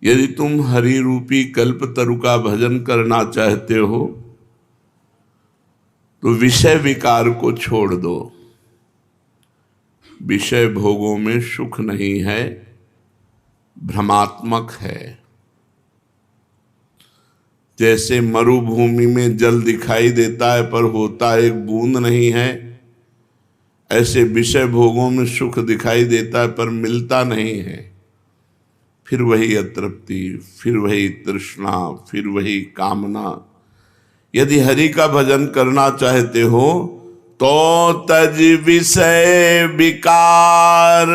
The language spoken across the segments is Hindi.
यदि तुम हरि रूपी कल्प तरु का भजन करना चाहते हो तो विषय विकार को छोड़ दो। विषय भोगों में सुख नहीं है, भ्रमात्मक है। जैसे मरुभूमि में जल दिखाई देता है पर होता एक बूंद नहीं है, ऐसे विषय भोगों में सुख दिखाई देता है पर मिलता नहीं है। फिर वही अतृप्ति, फिर वही तृष्णा, फिर वही कामना। यदि हरि का भजन करना चाहते हो तो तज विषय विकार,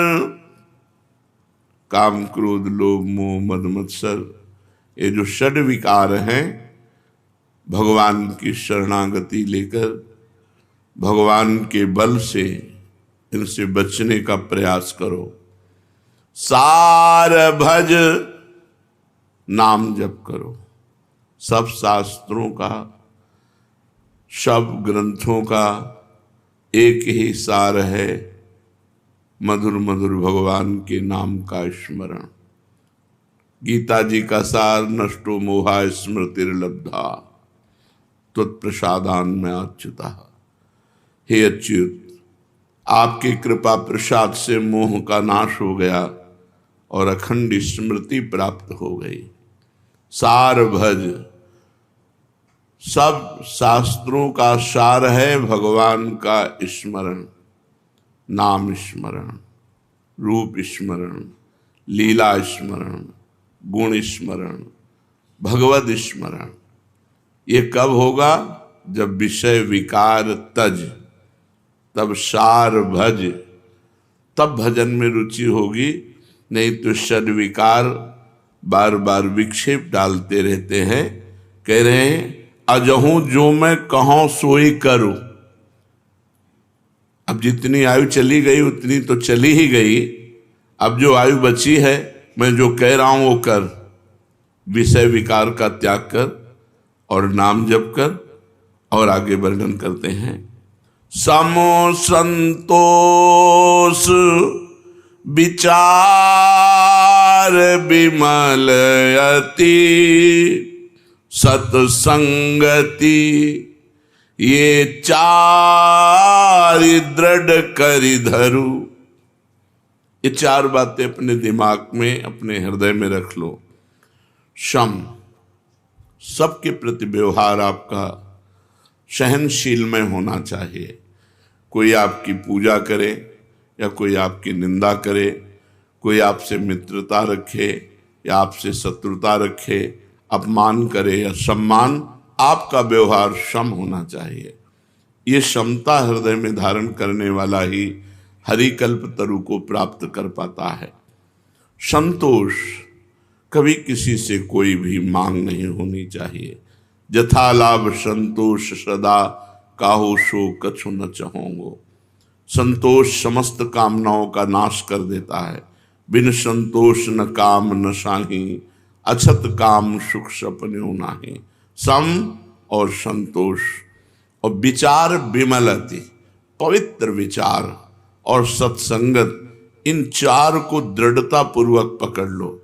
काम क्रोध लोभ मोह मद मत्सर, ये जो षड विकार हैं, भगवान की शरणागति लेकर भगवान के बल से इनसे बचने का प्रयास करो। सार भज, नाम जप करो। सब शास्त्रों का, सब ग्रंथों का एक ही सार है, मधुर मधुर भगवान के नाम का स्मरण। गीता जी का सार, नष्टो मोहा स्मृतिर्लब्धा त्वत्प्रसादान में अच्युता। हे अच्युत, आपकी कृपा प्रसाद से मोह का नाश हो गया और अखंड स्मृति प्राप्त हो गई। सार भज, सब शास्त्रों का सार है भगवान का स्मरण, नाम स्मरण, रूप स्मरण, लीला स्मरण, गुण स्मरण, भगवद स्मरण। ये कब होगा? जब विषय विकार तज, तब सार भज, तब भजन में रुचि होगी। नहीं तो षड विकार बार बार विक्षेप डालते रहते हैं। कह रहे हैं अजहूं जो मैं कहूं सोई करूं। अब जितनी आयु चली गई उतनी तो चली ही गई। अब जो आयु बची है, मैं जो कह रहा हूं वो कर। विषय विकार का त्याग कर और नाम जप कर। और आगे वर्णन करते हैं, समो संतोष विचार विमल अति सत्संगति, ये चार दृढ़ करि धरु। ये चार बातें अपने दिमाग में, अपने हृदय में रख लो। शम, सबके प्रति व्यवहार आपका सहनशील में होना चाहिए। कोई आपकी पूजा करे या कोई आपकी निंदा करे, कोई आपसे मित्रता रखे या आपसे शत्रुता रखे, अपमान करे या सम्मान, आपका व्यवहार सम होना चाहिए। ये क्षमता हृदय में धारण करने वाला ही हरिकल्प तरु को प्राप्त कर पाता है। संतोष, कभी किसी से कोई भी मांग नहीं होनी चाहिए। जथा लाभ संतोष सदा, काहू शो कछु न चाहोंगो। संतोष समस्त कामनाओं का नाश कर देता है। बिन संतोष न काम न साही, अछत काम सुख सपने नाही। सम और संतोष और विचार विमलति, पवित्र विचार और सत्संगत, इन चार को दृढ़ता पूर्वक पकड़ लो।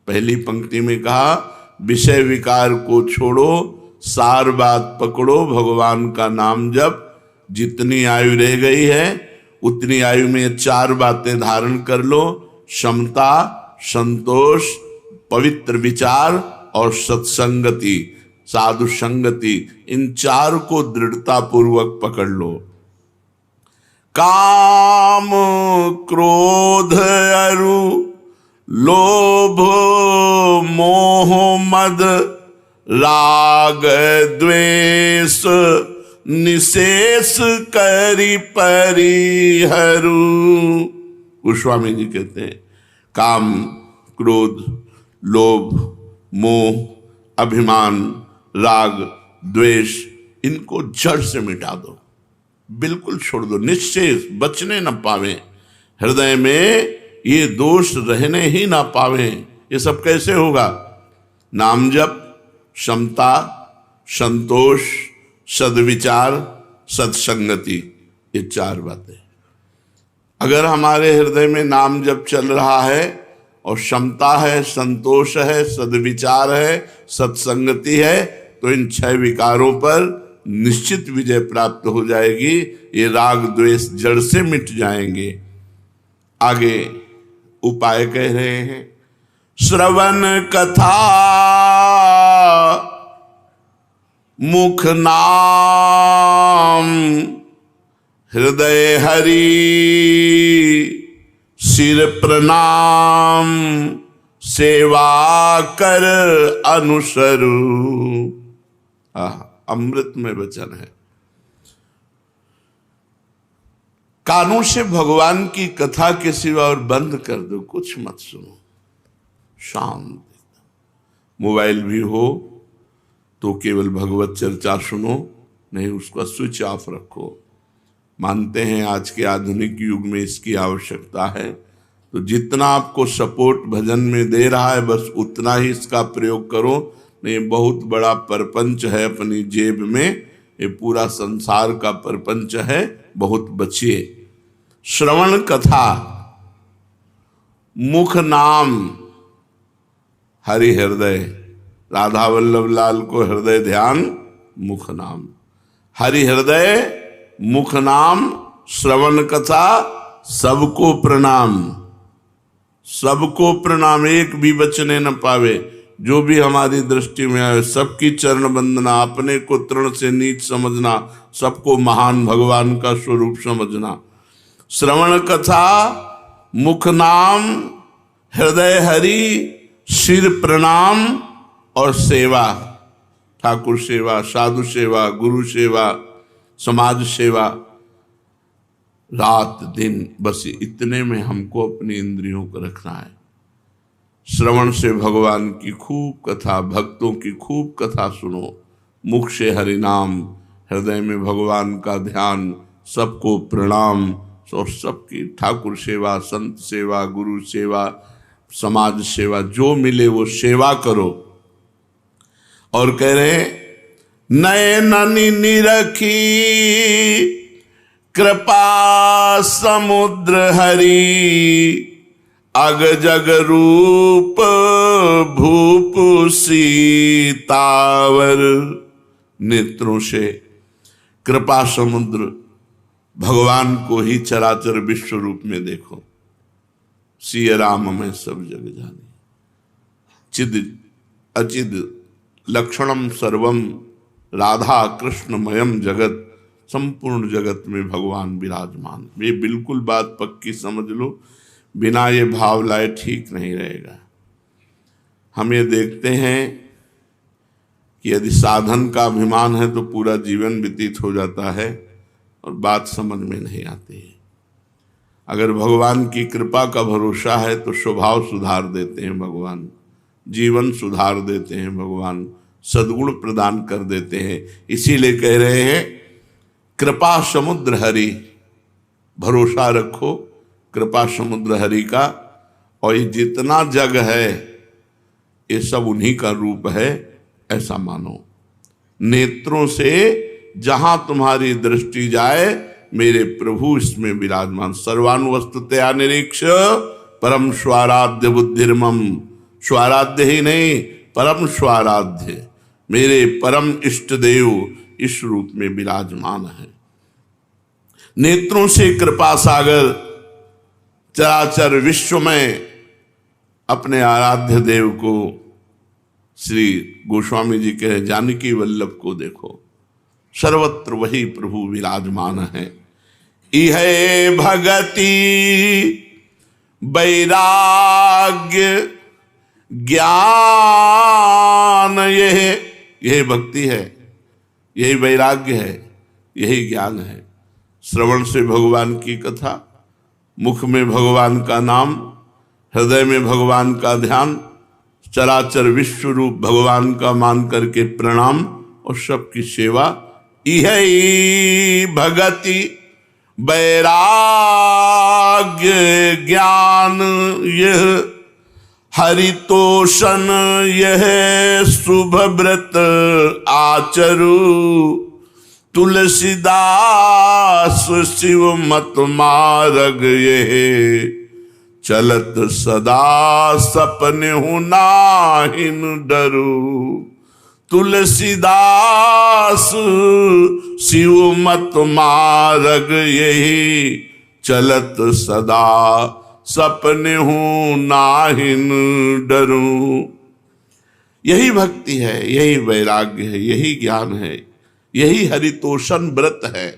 पहली पंक्ति में कहा विषय विकार को छोड़ो, सार बात पकड़ो, भगवान का नाम जप। जितनी आयु रह गई है उतनी आयु में चार बातें धारण कर लो। क्षमता, संतोष, पवित्र विचार और सत्संगति, साधु संगति, इन चार को दृढ़ता पूर्वक पकड़ लो। काम क्रोध अरु लोभ मोह मद राग द्वेष, निशेष करि परिहरु। गोस्वामी जी कहते हैं काम क्रोध लोभ मोह अभिमान राग द्वेष, इनको जड़ से मिटा दो, बिल्कुल छोड़ दो, निश्चेष, बचने न पावे। हृदय में ये दोष रहने ही ना पावे। ये सब कैसे होगा? नाम जप, क्षमता, संतोष, सद्विचार, सत्संगति, ये चार बातें। अगर हमारे हृदय में नाम जप चल रहा है और क्षमता है, संतोष है, सद्विचार है, सत्संगति है, तो इन 6 विकारों पर निश्चित विजय प्राप्त हो जाएगी। ये राग द्वेष जड़ से मिट जाएंगे। आगे उपाय कह रहे हैं, श्रवण कथा मुख नाम हृदय हरि सिर प्रणाम सेवा कर अनुसरू। अमृत में वचन है। कानों से भगवान की कथा के सिवा और बंद कर दो, कुछ मत सुनो, शांत। मोबाइल भी हो तो केवल भगवत चर्चा सुनो, नहीं उसका स्विच ऑफ रखो। मानते हैं आज के आधुनिक युग में इसकी आवश्यकता है, तो जितना आपको सपोर्ट भजन में दे रहा है बस उतना ही इसका प्रयोग करो। नहीं, बहुत बड़ा परपंच है अपनी जेब में, ये पूरा संसार का परपंच है, बहुत बचिए। श्रवण कथा मुख नाम हरि हृदय, राधा वल्लभ लाल को हृदय ध्यान मुख नाम, हरि हृदय मुख नाम श्रवण कथा सबको प्रणाम, सबको प्रणाम, एक भी बचने न पावे। जो भी हमारी दृष्टि में आए सबकी चरण वंदना, अपने को तृण से नीच समझना, सबको महान भगवान का स्वरूप समझना। श्रवण कथा मुख नाम हृदय हरि सिर प्रणाम और सेवा, ठाकुर सेवा, साधु सेवा, गुरु सेवा, समाज सेवा, रात दिन बस इतने में हमको अपनी इंद्रियों को रखना है। श्रवण से भगवान की खूब कथा, भक्तों की खूब कथा सुनो, मुख से हरि नाम, हृदय में भगवान का ध्यान, सबको प्रणाम और सबकी ठाकुर सेवा, संत सेवा, गुरु सेवा, समाज सेवा, जो मिले वो सेवा करो। और कह रहे नयननि निरखी कृपा समुद्र हरि, अग जग रूप भूप सीतावर। नेत्रों से कृपा समुद्र भगवान को ही चराचर विश्व रूप में देखो। सिय राम में सब जग जाने, चिद अचिद लक्षणम सर्वम, राधा कृष्णमयम जगत, संपूर्ण जगत में भगवान विराजमान। ये बिल्कुल बात पक्की समझ लो, बिना ये भाव लाए ठीक नहीं रहेगा। हम ये देखते हैं कि यदि साधन का अभिमान है तो पूरा जीवन व्यतीत हो जाता है और बात समझ में नहीं आती है। अगर भगवान की कृपा का भरोसा है तो स्वभाव सुधार देते हैं भगवान, जीवन सुधार देते हैं भगवान, सद्गुण प्रदान कर देते हैं। इसीलिए कह रहे हैं कृपा समुद्र हरि, भरोसा रखो कृपा समुद्र हरि का। और ये जितना जग है ये सब उन्हीं का रूप है, ऐसा मानो। नेत्रों से जहां तुम्हारी दृष्टि जाए मेरे प्रभु इसमें विराजमान। सर्वानुवस्तुतया निरीक्ष परम स्वाराध्य बुद्धिर्मम, स्वाराध्य ही नहीं परम स्वाराध्य, मेरे परम इष्ट देव इस रूप में विराजमान है। नेत्रों से कृपा सागर चराचर विश्व में अपने आराध्य देव को, श्री गोस्वामी जी कहे जानकी वल्लभ को देखो, सर्वत्र वही प्रभु विराजमान है। इहे भगति वैराग्य ज्ञान, यही भक्ति है, यही वैराग्य है, यही ज्ञान है। श्रवण से भगवान की कथा, मुख में भगवान का नाम, हृदय में भगवान का ध्यान, चराचर विश्व रूप भगवान का मान करके प्रणाम और सबकी सेवा। इहे भगति वैराग्य ज्ञान, यह हरितोषण, यह शुभ व्रत आचरु, तुलसीदास शिव मत मार्ग, यह चलत सदा सपने हूं नाहिन डरू। तुलसीदास शिव मत मार्ग यही, चलत सदा सपने हूं नाहिन डरूं। यही भक्ति है, यही वैराग्य है, यही ज्ञान है, यही हरितोषण व्रत है,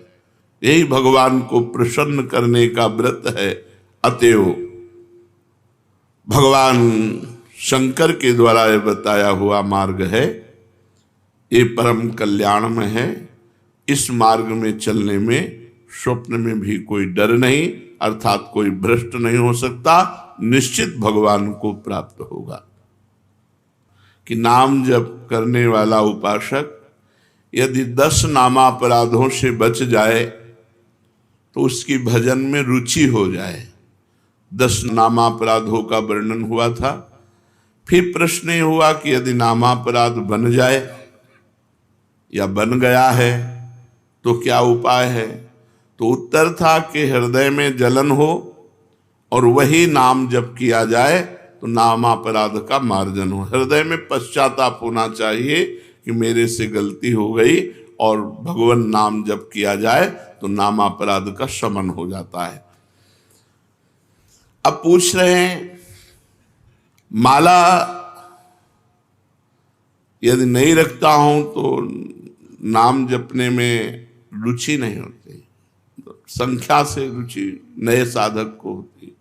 यही भगवान को प्रसन्न करने का व्रत है। अतएव भगवान शंकर के द्वारा यह बताया हुआ मार्ग है, ये परम कल्याण में है। इस मार्ग में चलने में स्वप्न में भी कोई डर नहीं, अर्थात कोई भ्रष्ट नहीं हो सकता, निश्चित भगवान को प्राप्त होगा। कि नाम जप करने वाला उपासक यदि 10 नामापराधों से बच जाए तो उसकी भजन में रुचि हो जाए। 10 नामापराधों का वर्णन हुआ था। फिर प्रश्न ये हुआ कि यदि नामापराध बन जाए या बन गया है तो क्या उपाय है। तो उत्तर था कि हृदय में जलन हो और वही नाम जप किया जाए तो नामापराध का मार्जन हो। हृदय में पश्चाताप होना चाहिए कि मेरे से गलती हो गई, और भगवान नाम जप किया जाए तो नामापराध का शमन हो जाता है। अब पूछ रहे हैं, माला यदि नहीं रखता हूं तो नाम जपने में रुचि नहीं होती, संख्या से रुचि नए साधक को होती,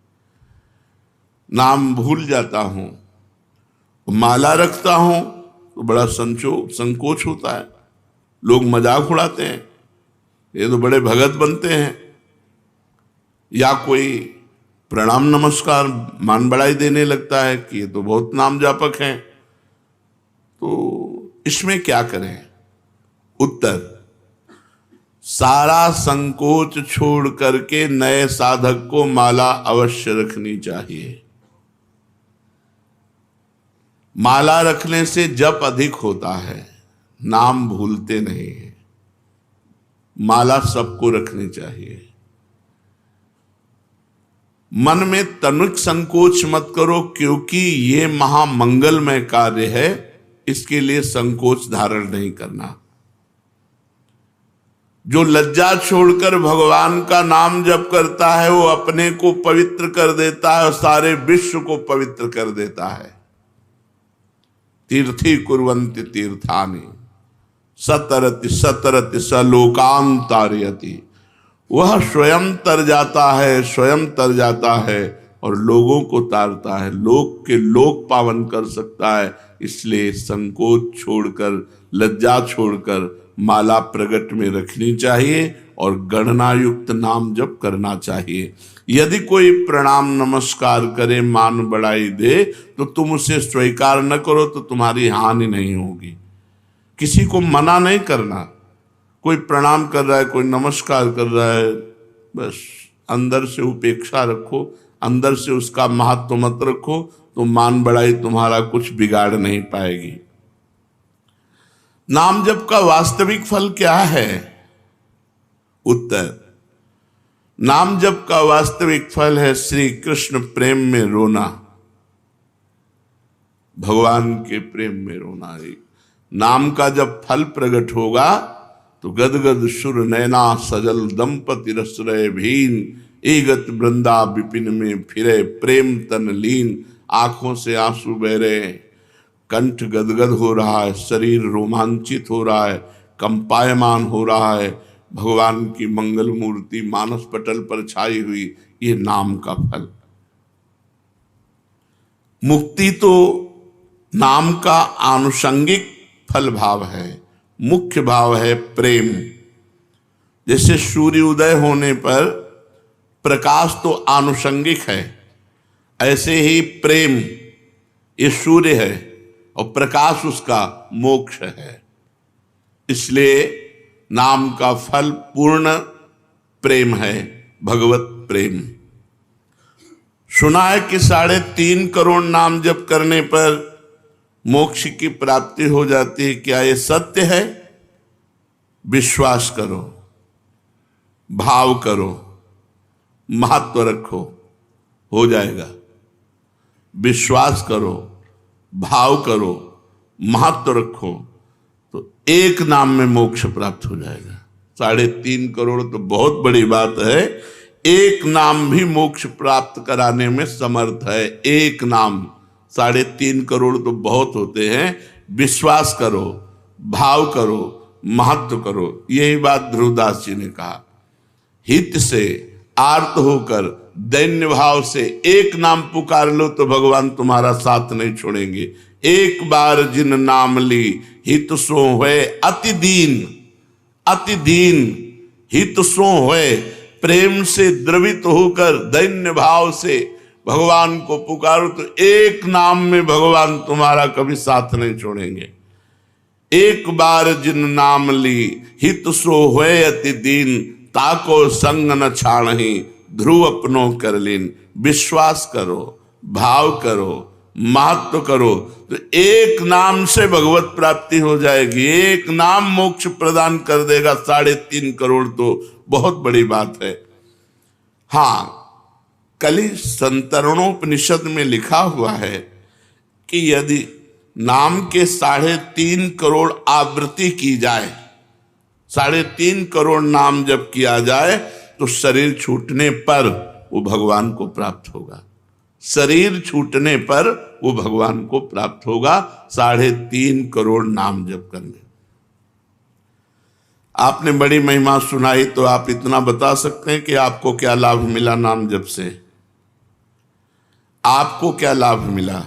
नाम भूल जाता हूं। माला रखता हूं तो बड़ा संकोच होता है, लोग मजाक उड़ाते हैं, ये तो बड़े भगत बनते हैं, या कोई प्रणाम नमस्कार मान बढ़ाई देने लगता है कि ये तो बहुत नाम जापक हैं। तो इसमें क्या करें। उत्तर, सारा संकोच छोड़ करके नए साधक को माला अवश्य रखनी चाहिए। माला रखने से जप अधिक होता है, नाम भूलते नहीं है। माला सबको रखनी चाहिए। मन में तनिक संकोच मत करो, क्योंकि ये महामंगलमय कार्य है, इसके लिए संकोच धारण नहीं करना। जो लज्जा छोड़कर भगवान का नाम जप करता है वो अपने को पवित्र कर देता है और सारे विश्व को पवित्र कर देता है। तीर्थी कुर्वन्ति तीर्थानि सतरति सतरति सलोकान तारयति। वह स्वयं तर जाता है, स्वयं तर जाता है और लोगों को तारता है, लोक के लोक पावन कर सकता है। इसलिए संकोच छोड़कर, लज्जा छोड़कर माला प्रगट में रखनी चाहिए और गणना युक्त नाम जप करना चाहिए। यदि कोई प्रणाम नमस्कार करे, मान बढ़ाई दे, तो तुम उसे स्वीकार न करो तो तुम्हारी हानि नहीं होगी। किसी को मना नहीं करना। कोई प्रणाम कर रहा है, कोई नमस्कार कर रहा है, बस अंदर से उपेक्षा रखो, अंदर से उसका महत्व मत रखो, तो मान बढ़ाई तुम्हारा कुछ बिगाड़ नहीं पाएगी। नाम जप का वास्तविक फल क्या है। उत्तर, नाम जप का वास्तविक फल है श्री कृष्ण प्रेम में रोना, भगवान के प्रेम में रोना। नाम का जब फल प्रकट होगा तो गदगद सुर नैना सजल दंपति रसरय भीन, एगत वृंदा विपिन में फिरे प्रेम तन लीन। आंखों से आंसू बह रहे हैं, कंठ गदगद हो रहा है, शरीर रोमांचित हो रहा है, कंपायमान हो रहा है। भगवान की मंगल मूर्ति मानस पटल पर छाई हुई, ये नाम का फल। मुक्ति तो नाम का आनुषंगिक फल भाव है, मुख्य भाव है प्रेम। जैसे सूर्य उदय होने पर प्रकाश तो आनुषंगिक है, ऐसे ही प्रेम ये सूर्य है और प्रकाश उसका मोक्ष है। इसलिए नाम का फल पूर्ण प्रेम है, भगवत प्रेम। सुना है कि 3.5 करोड़ नाम जप करने पर मोक्ष की प्राप्ति हो जाती है। क्या ये सत्य है? विश्वास करो, भाव करो, महत्व रखो, हो जाएगा। विश्वास करो, भाव करो, महत्व रखो, तो एक नाम में मोक्ष प्राप्त हो जाएगा। 3.5 करोड़ तो बहुत बड़ी बात है। एक नाम भी मोक्ष प्राप्त कराने में समर्थ है। एक नाम, 3.5 करोड़ तो बहुत होते हैं। विश्वास करो, भाव करो, महत्व करो। यही बात ध्रुवदास जी ने कहा। हित से आर्त होकर दैन्य भाव से एक नाम पुकार लो तो भगवान तुम्हारा साथ नहीं छोड़ेंगे। एक बार जिन नाम ली हित सो होए अति दीन, अति दीन हित सो होए। प्रेम से द्रवित होकर दैन्य भाव से भगवान को पुकारो तो एक नाम में भगवान तुम्हारा कभी साथ नहीं छोड़ेंगे। एक बार जिन नाम ली हित सो होए अति दीन, ताको संग न छाणहि ध्रुव अपनो कर लीन। विश्वास करो, भाव करो, महत्व करो, तो एक नाम से भगवत प्राप्ति हो जाएगी। एक नाम मोक्ष प्रदान कर देगा। 3.5 करोड़ तो बहुत बड़ी बात है। हाँ, कली संतरणोपनिषद में लिखा हुआ है कि यदि नाम के 3.5 करोड़ आवृत्ति की जाए, 3.5 करोड़ नाम जब किया जाए तो शरीर छूटने पर वो भगवान को प्राप्त होगा। शरीर छूटने पर वो भगवान को प्राप्त होगा। 3.5 करोड़ नाम जप करने। आपने बड़ी महिमा सुनाई, तो आप इतना बता सकते हैं कि आपको क्या लाभ मिला नाम जप से? आपको क्या लाभ मिला?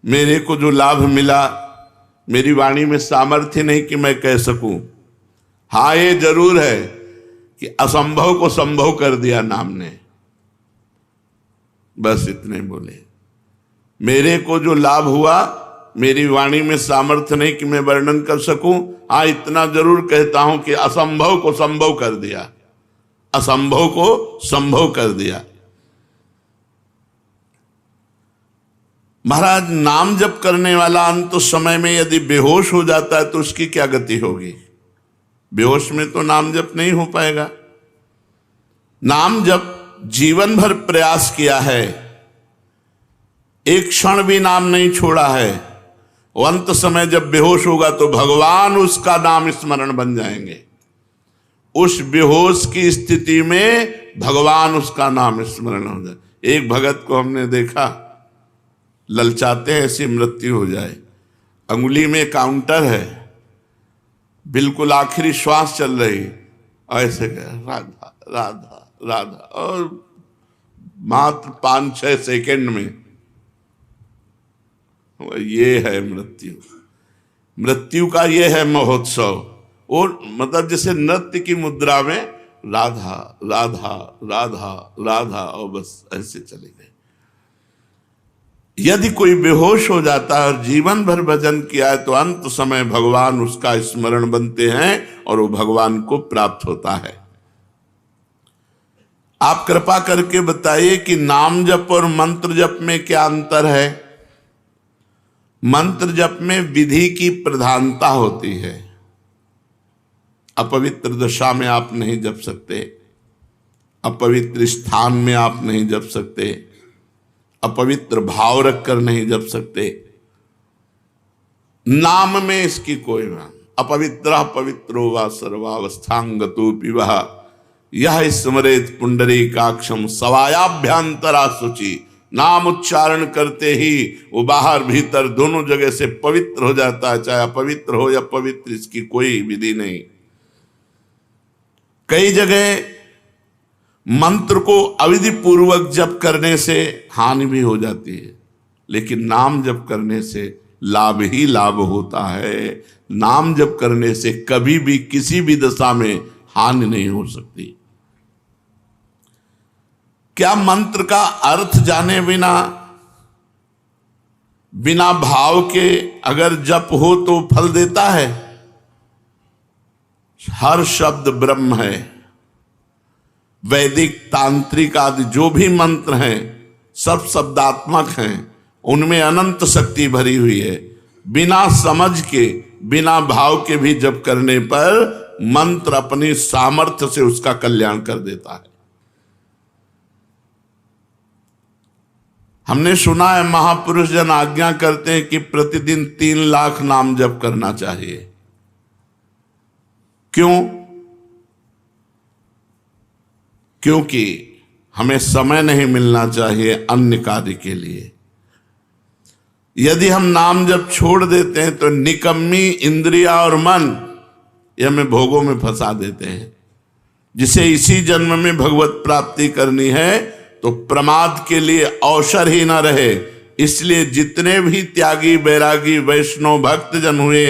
मेरे को जो लाभ मिला, मेरी वाणी में सामर्थ्य नहीं कि मैं कह सकूं। हाँ, ये जरूर है कि असंभव को संभव कर दिया नाम ने। बस इतने बोले। मेरे को जो लाभ हुआ, मेरी वाणी में सामर्थ्य नहीं कि मैं वर्णन कर सकूं। हाँ, इतना जरूर कहता हूं कि असंभव को संभव कर दिया, असंभव को संभव कर दिया। महाराज, नाम जप करने वाला अंत समय में यदि बेहोश हो जाता है तो उसकी क्या गति होगी? बेहोश में तो नाम जप नहीं हो पाएगा। नाम जप जीवन भर प्रयास किया है, एक क्षण भी नाम नहीं छोड़ा है, अंत समय जब बेहोश होगा तो भगवान उसका नाम स्मरण बन जाएंगे। उस बेहोश की स्थिति में भगवान उसका नाम स्मरण हो जाए। एक भगत को हमने देखा, ललचाते हैं ऐसी मृत्यु हो जाए, अंगुली में काउंटर है, बिल्कुल आखिरी श्वास चल रही, ऐसे राधा राधा राधा, और मात्र 5-6 सेकंड में ये है मृत्यु। मृत्यु का ये है महोत्सव। और मतलब जैसे नृत्य की मुद्रा में राधा राधा राधा राधा, और बस ऐसे चले गए। यदि कोई बेहोश हो जाता है और जीवन भर भजन किया है तो अंत समय भगवान उसका स्मरण बनते हैं और वो भगवान को प्राप्त होता है। आप कृपा करके बताइए कि नाम जप और मंत्र जप में क्या अंतर है? मंत्र जप में विधि की प्रधानता होती है। अपवित्र दशा में आप नहीं जप सकते, अपवित्र स्थान में आप नहीं जप सकते, अपवित्र भाव रखकर नहीं जप सकते। नाम में इसकी कोई बात। अपवित्र पवित्रो वा सर्वावस्थांगतोपि वह यह स्मरेत पुंडरीकाक्षम सवायाभ्यंतरा शुचि। नाम उच्चारण करते ही वो बाहर भीतर दोनों जगह से पवित्र हो जाता है, चाहे अपवित्र हो या पवित्र, इसकी कोई विधि नहीं। कई जगह मंत्र को अविधि पूर्वक जप करने से हानि भी हो जाती है, लेकिन नाम जप करने से लाभ ही लाभ होता है। नाम जप करने से कभी भी किसी भी दशा में हानि नहीं हो सकती। क्या मंत्र का अर्थ जाने बिना, बिना भाव के अगर जप हो तो फल देता है? हर शब्द ब्रह्म है। वैदिक, तांत्रिक आदि जो भी मंत्र हैं सब शब्दात्मक हैं, उनमें अनंत शक्ति भरी हुई है। बिना समझ के, बिना भाव के भी जप करने पर मंत्र अपनी सामर्थ्य से उसका कल्याण कर देता है। हमने सुना है महापुरुष जन आज्ञा करते हैं कि प्रतिदिन 3 लाख नाम जप करना चाहिए। क्यों? क्योंकि हमें समय नहीं मिलना चाहिए अन्य कार्य के लिए। यदि हम नाम जप छोड़ देते हैं तो निकम्मी इंद्रिया और मन ये हमें भोगों में फंसा देते हैं। जिसे इसी जन्म में भगवत प्राप्ति करनी है तो प्रमाद के लिए अवसर ही ना रहे। इसलिए जितने भी त्यागी बैरागी वैष्णव भक्त जन हुए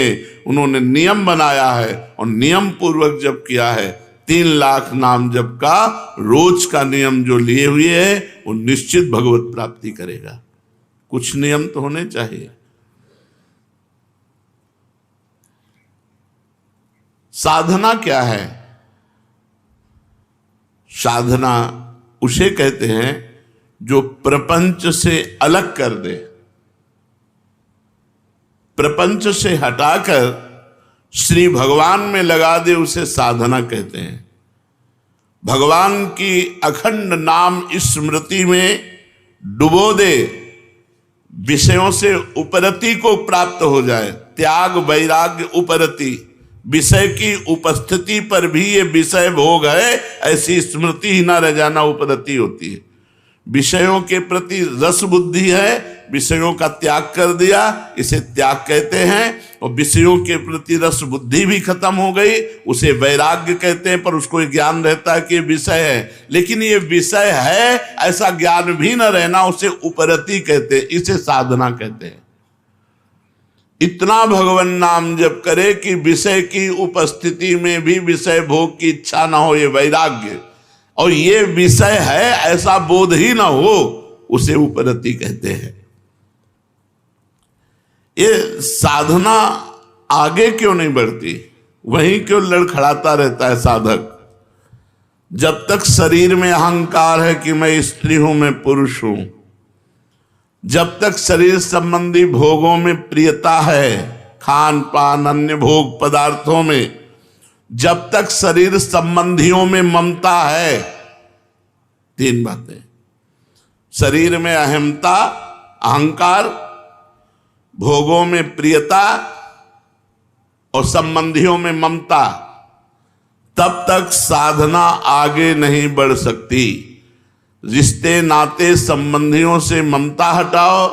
उन्होंने नियम बनाया है और नियम पूर्वक जप किया है। 3 लाख नाम जप का रोज का नियम जो लिए हुए है वो निश्चित भगवत प्राप्ति करेगा। कुछ नियम तो होने चाहिए। साधना क्या है? साधना उसे कहते हैं जो प्रपंच से अलग कर दे, प्रपंच से हटाकर श्री भगवान में लगा दे, उसे साधना कहते हैं। भगवान की अखंड नाम स्मृति में डुबो दे, विषयों से उपरति को प्राप्त हो जाए। त्याग वैराग्य उपरति, विषय की उपस्थिति पर भी ये विषय भोग है ऐसी स्मृति ही ना रह जाना उपरति होती है। विषयों के प्रति रस बुद्धि है, विषयों का त्याग कर दिया, इसे त्याग कहते हैं। और विषयों के प्रति रस बुद्धि भी खत्म हो गई, उसे वैराग्य कहते हैं। पर उसको ज्ञान रहता है कि विषय है, लेकिन ये विषय है ऐसा ज्ञान भी न रहना, उसे उपरति कहते हैं, इसे साधना कहते हैं। इतना भगवान नाम जप करे कि विषय की उपस्थिति में भी विषय भोग की इच्छा ना हो, ये वैराग्य। और ये विषय है ऐसा बोध ही ना हो, उसे उपरति कहते हैं। ये साधना आगे क्यों नहीं बढ़ती? वहीं क्यों लड़खड़ाता रहता है साधक? जब तक शरीर में अहंकार है कि मैं स्त्री हूं, मैं पुरुष हूं, जब तक शरीर संबंधी भोगों में प्रियता है, खान पान अन्य भोग पदार्थों में, जब तक शरीर संबंधियों में ममता है, 3 बातें, शरीर में अहमता, अहंकार, भोगों में प्रियता और संबंधियों में ममता, तब तक साधना आगे नहीं बढ़ सकती। रिश्ते नाते संबंधियों से ममता हटाओ,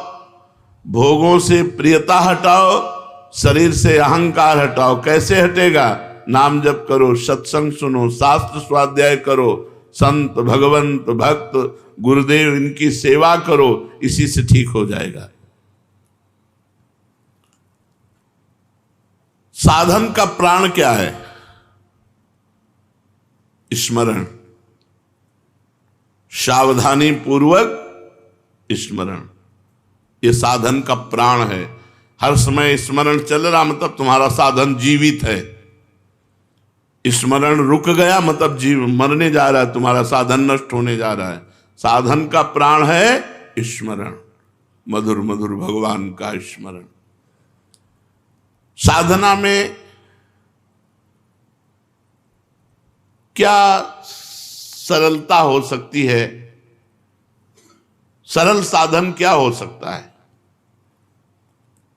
भोगों से प्रियता हटाओ, शरीर से अहंकार हटाओ। कैसे हटेगा? नाम जप करो, सत्संग सुनो, शास्त्र स्वाध्याय करो, संत भगवंत भक्त गुरुदेव इनकी सेवा करो, इसी से ठीक हो जाएगा। साधन का प्राण क्या है? स्मरण, सावधानी पूर्वक स्मरण, ये साधन का प्राण है। हर समय स्मरण चल रहा मतलब तुम्हारा साधन जीवित है। स्मरण रुक गया मतलब जीव मरने जा रहा है, तुम्हारा साधन नष्ट होने जा रहा है। साधन का प्राण है स्मरण, मधुर मधुर भगवान का स्मरण। साधना में क्या सरलता हो सकती है? सरल साधन क्या हो सकता है?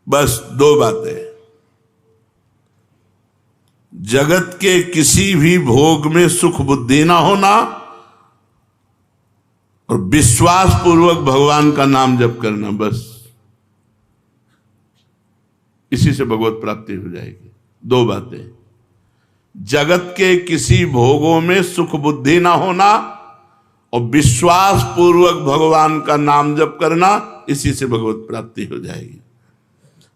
बस 2 बातें। जगत के किसी भी भोग में सुख बुद्धि ना होना और विश्वास पूर्वक भगवान का नाम जप करना, बस इसी से भगवत प्राप्ति हो जाएगी। 2 बातें, जगत के किसी भोगों में सुख बुद्धि ना होना और विश्वास पूर्वक भगवान का नाम जप करना, इसी से भगवत प्राप्ति हो जाएगी।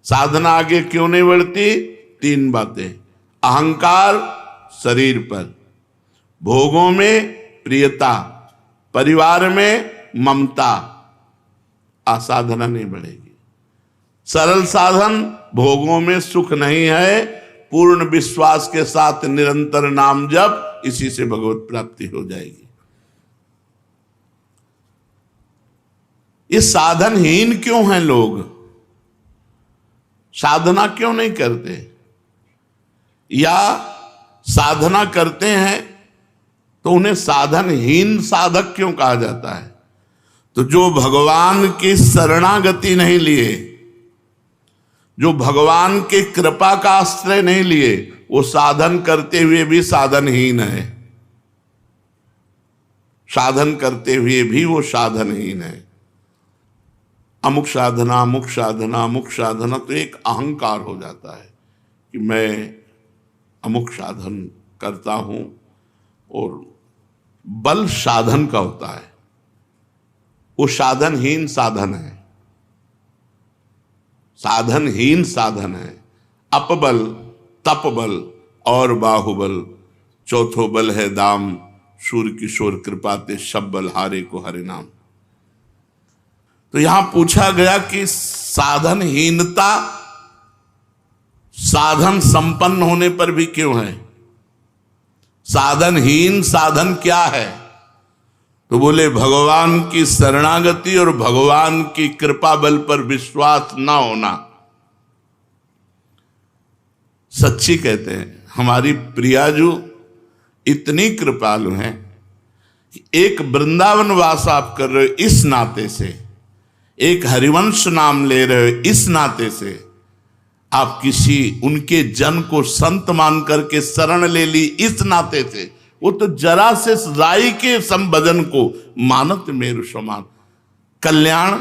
साधना आगे क्यों नहीं बढ़ती? 3 बातें, अहंकार शरीर पर, भोगों में प्रियता, परिवार में ममता, साधना नहीं बढ़ेगी। सरल साधन, भोगों में सुख नहीं है, पूर्ण विश्वास के साथ निरंतर नाम जप, इसी से भगवत प्राप्ति हो जाएगी। ये साधनहीन क्यों हैं लोग? साधना क्यों नहीं करते? या साधना करते हैं तो उन्हें साधनहीन साधक क्यों कहा जाता है? तो जो भगवान की शरणागति नहीं लिए, जो भगवान के कृपा का आश्रय नहीं लिए, वो साधन करते हुए भी साधनहीन है। साधन करते हुए भी वो साधनहीन है। अमुक साधना, अमुक साधना, अमुक साधना, तो एक अहंकार हो जाता है कि मैं अमुक साधन करता हूं। और बल साधन का होता है, वो साधनहीन साधन है, साधनहीन साधन है। अपबल, तपबल और बाहुबल, चौथो बल है दाम, सूर्य किशोर कृपाते सब बल हारे को हरे नाम। तो यहां पूछा गया कि साधनहीनता साधन संपन्न होने पर भी क्यों है? साधनहीन साधन क्या है? तो बोले भगवान की शरणागति और भगवान की कृपा बल पर विश्वास ना होना। सच्ची कहते हैं, हमारी प्रियाजू इतनी कृपालु हैं कि एक वृंदावन वास आप कर रहे हो इस नाते से, एक हरिवंश नाम ले रहे हो इस नाते से, आप किसी उनके जन को संत मान करके शरण ले ली इस नाते से, वो तो जरा से राई के संभजन को मानत मेरु समान। कल्याण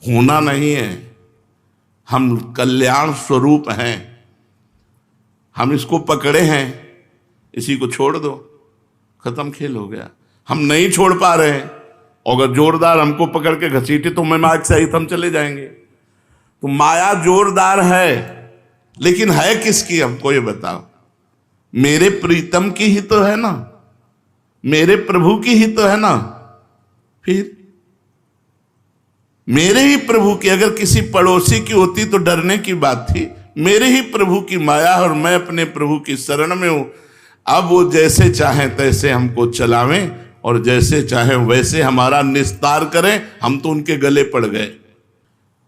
होना नहीं है, हम कल्याण स्वरूप हैं, हम इसको पकड़े हैं, इसी को छोड़ दो, खत्म खेल हो गया। हम नहीं छोड़ पा रहे हैं, अगर जोरदार हमको पकड़ के घसीटे तो मैं मार्ग सहित हम चले जाएंगे। तो माया जोरदार है, लेकिन है किसकी हमको ये बताओ? मेरे प्रीतम की ही तो है ना, मेरे प्रभु की ही तो है ना। फिर मेरे ही प्रभु की, अगर किसी पड़ोसी की होती तो डरने की बात थी। मेरे ही प्रभु की माया और मैं अपने प्रभु की शरण में हूं। अब वो जैसे चाहें तैसे हमको चलावें और जैसे चाहें वैसे हमारा निस्तार करें, हम तो उनके गले पड़ गए।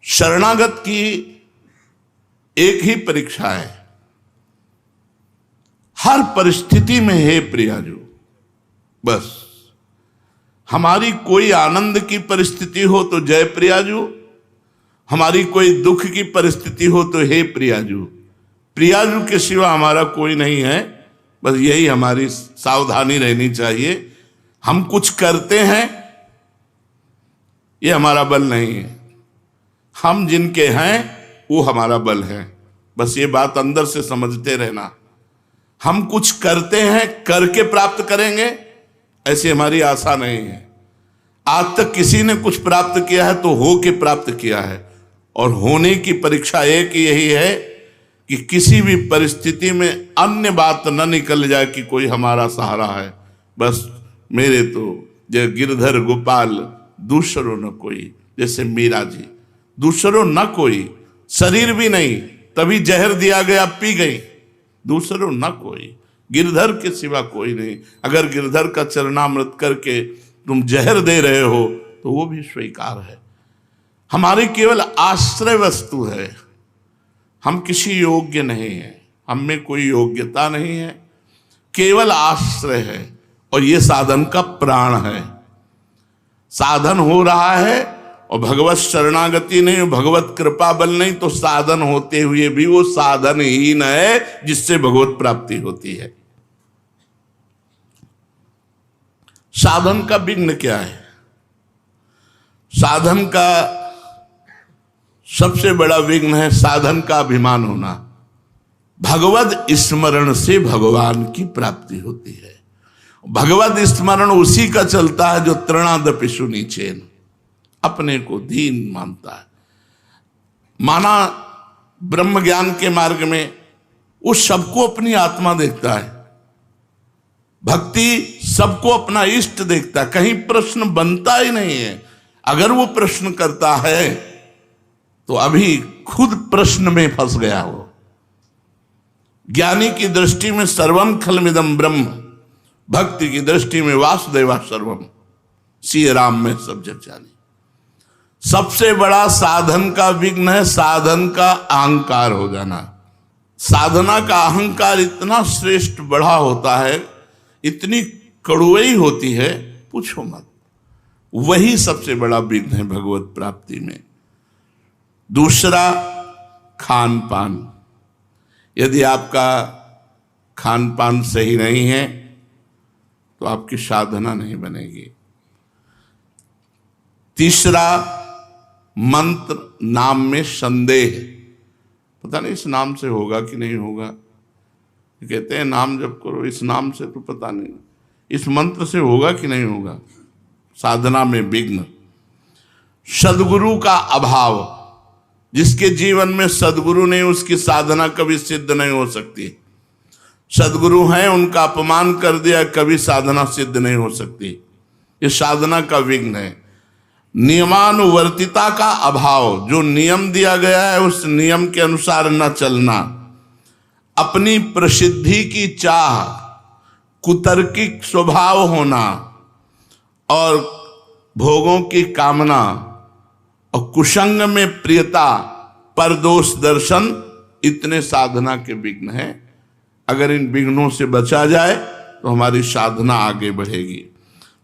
शरणागत की एक ही परीक्षा है, हर परिस्थिति में हे प्रियाजू, बस हमारी कोई आनंद की परिस्थिति हो तो जय प्रियाजू, हमारी कोई दुख की परिस्थिति हो तो हे प्रियाजू। प्रियाजू के सिवा हमारा कोई नहीं है, बस यही हमारी सावधानी रहनी चाहिए। हम कुछ करते हैं, ये हमारा बल नहीं है, हम जिनके हैं वो हमारा बल है। बस ये बात अंदर से समझते रहना। हम कुछ करते हैं, करके प्राप्त करेंगे, ऐसी हमारी आशा नहीं है। आज तक किसी ने कुछ प्राप्त किया है तो हो के प्राप्त किया है, और होने की परीक्षा एक यही है कि किसी भी परिस्थिति में अन्य बात न निकल जाए कि कोई हमारा सहारा है। बस मेरे तो जय गिरधर गोपाल दूसरो न कोई, जैसे मीरा जी, दूसरो न कोई, शरीर भी नहीं, तभी जहर दिया गया पी गई, दूसरो न कोई, गिरधर के सिवा कोई नहीं। अगर गिरधर का चरणामृत करके तुम जहर दे रहे हो तो वो भी स्वीकार है। हमारी केवल आश्रय वस्तु है, हम किसी योग्य नहीं है, हम में कोई योग्यता नहीं है, केवल आश्रय है। और ये साधन का प्राण है। साधन हो रहा है और भगवत शरणागति नहीं, भगवत कृपा बल नहीं, तो साधन होते हुए भी वो साधनहीन है जिससे भगवत प्राप्ति होती है। साधन का विघ्न क्या है? साधन का सबसे बड़ा विघ्न है साधन का अभिमान होना। भगवत स्मरण से भगवान की प्राप्ति होती है। भगवत स्मरण उसी का चलता है जो तृणादपि सुनीचेन, अपने को दीन मानता है। माना ब्रह्म ज्ञान के मार्ग में वो सबको अपनी आत्मा देखता है, भक्ति सबको अपना इष्ट देखता है, कहीं प्रश्न बनता ही नहीं है। अगर वो प्रश्न करता है तो अभी खुद प्रश्न में फंस गया हो। ज्ञानी की दृष्टि में सर्वम खलमिदम ब्रह्म, भक्ति की दृष्टि में वासुदेवा सर्वम, श्री राम में सब जग जानी। सबसे बड़ा साधन का विघ्न है साधन का अहंकार हो जाना। साधना का अहंकार इतना श्रेष्ठ बड़ा होता है, इतनी कड़ुई होती है, पूछो मत। वही सबसे बड़ा विघ्न है भगवत प्राप्ति में। दूसरा, खान पान। यदि आपका खान पान सही नहीं है तो आपकी साधना नहीं बनेगी। तीसरा, मंत्र नाम में संदेह। पता नहीं इस नाम से होगा कि नहीं होगा। कहते हैं नाम जप करो, इस नाम से तो पता नहीं, इस मंत्र से होगा कि नहीं होगा। साधना में विघ्न। सद्गुरु का अभाव। जिसके जीवन में सद्गुरु नहीं, उसकी साधना कभी सिद्ध नहीं हो सकती। सद्गुरु हैं, उनका अपमान कर दिया, कभी साधना सिद्ध नहीं हो सकती। ये साधना का विघ्न है। नियमानुवर्तिता का अभाव। जो नियम दिया गया है उस नियम के अनुसार न चलना। अपनी प्रसिद्धि की चाह, कुतर्किक स्वभाव होना और भोगों की कामना और कुसंग में प्रियता, परदोष दर्शन, इतने साधना के विघ्न हैं। अगर इन विघ्नों से बचा जाए तो हमारी साधना आगे बढ़ेगी।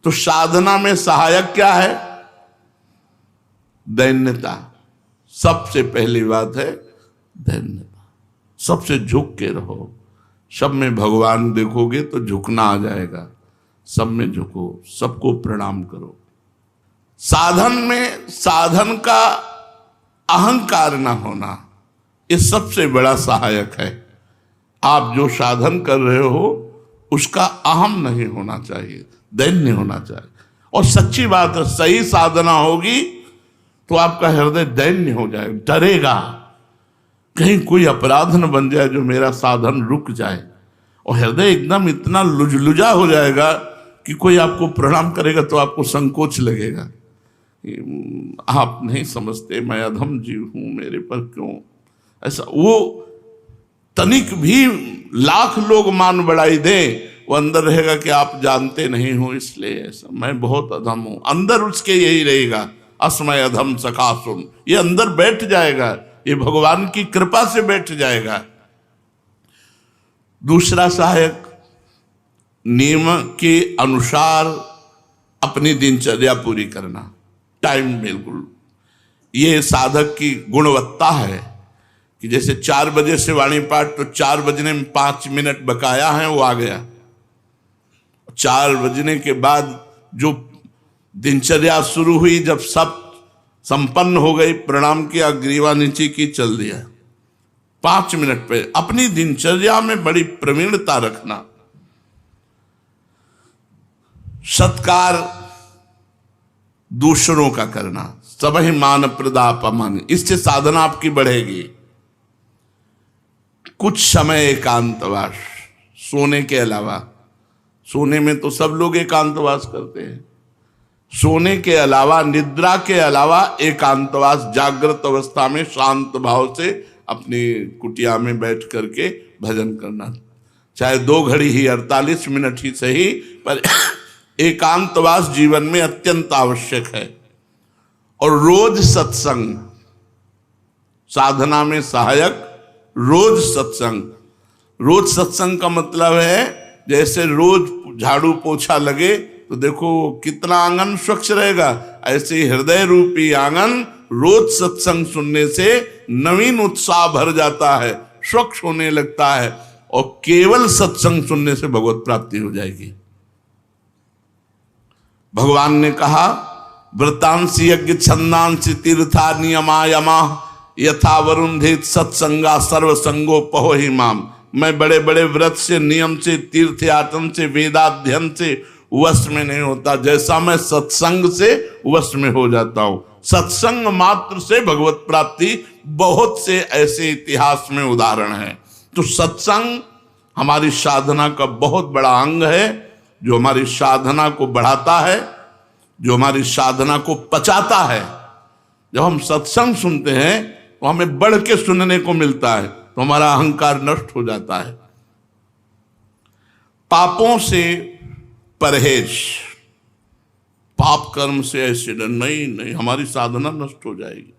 तो साधना में सहायक क्या है? दैन्यता। सबसे पहली बात है दैन्यता। सबसे झुक के रहो। सब में भगवान देखोगे तो झुकना आ जाएगा। सब में झुको, सबको प्रणाम करो। साधन में साधन का अहंकार न होना, ये सबसे बड़ा सहायक है। आप जो साधन कर रहे हो उसका अहम नहीं होना चाहिए, दैन्य होना चाहिए। और सच्ची बात है, सही साधना होगी तो आपका हृदय दैन्य हो जाए, डरेगा कहीं कोई अपराध न बन जाए जो मेरा साधन रुक जाए। और हृदय एकदम इतना लुजलुजा हो जाएगा कि कोई आपको प्रणाम करेगा तो आपको संकोच लगेगा। आप नहीं समझते, मैं अधम जीव हूं, मेरे पर क्यों ऐसा। वो तनिक भी लाख लोग मान बढ़ाई दें, वो अंदर रहेगा कि आप जानते नहीं हो इसलिए ऐसा, मैं बहुत अधम हूं। अंदर उसके यही रहेगा, अस्मय अधम सखा सुन। ये अंदर बैठ जाएगा, ये भगवान की कृपा से बैठ जाएगा। दूसरा सहायक, नियम के अनुसार अपनी दिनचर्या पूरी करना, टाइम बिल्कुल। ये साधक की गुणवत्ता है कि जैसे 4 बजे से वाणी पाठ, तो 4 बजने में 5 मिनट बकाया है, वो आ गया। 4 बजने के बाद जो दिनचर्या शुरू हुई, जब सब संपन्न हो गई, प्रणाम किया, ग्रीवा नीचे की, चल दिया। 5 मिनट पे अपनी दिनचर्या में बड़ी प्रवीणता रखना। सत्कार दूसरों का करना, सबहि मान प्रदापमान, इससे साधना आपकी बढ़ेगी। कुछ समय एकांतवास, सोने के अलावा। सोने में तो सब लोग एकांतवास करते हैं। सोने के अलावा, निद्रा के अलावा एकांतवास, जागृत अवस्था में शांत भाव से अपनी कुटिया में बैठ करके भजन करना। चाहे 2 घड़ी ही, 48 मिनट ही सही, पर एकांतवास जीवन में अत्यंत आवश्यक है। और रोज सत्संग, साधना में सहायक रोज सत्संग। रोज सत्संग का मतलब है जैसे रोज झाड़ू पोछा लगे तो देखो कितना आंगन स्वच्छ रहेगा, ऐसे ही हृदय रूपी आंगन रोज सत्संग सुनने से नवीन उत्साह भर जाता है, स्वच्छ होने लगता है। और केवल सत्संग सुनने से भगवत प्राप्ति हो जाएगी। भगवान ने कहा, व्रतांसी यज्ञ छंदांसी तीर्था नियमा यमा यथा वरुंधित सत्संगा सर्वसंगो पहो ही माम। मैं बड़े बड़े व्रत से, नियम से, तीर्थ यातन से, वेदाध्ययन से वश में नहीं होता, जैसा मैं सत्संग से वश में हो जाता हूं। सत्संग मात्र से भगवत प्राप्ति, बहुत से ऐसे इतिहास में उदाहरण हैं। तो सत्संग हमारी साधना का बहुत बड़ा अंग है, जो हमारी साधना को बढ़ाता है, जो हमारी साधना को पचाता है। जब हम सत्संग सुनते हैं तो हमें बढ़ के सुनने को मिलता है, तो हमारा अहंकार नष्ट हो जाता है। पापों से परहेज, पाप कर्म से ऐसे नहीं, हमारी साधना नष्ट हो जाएगी।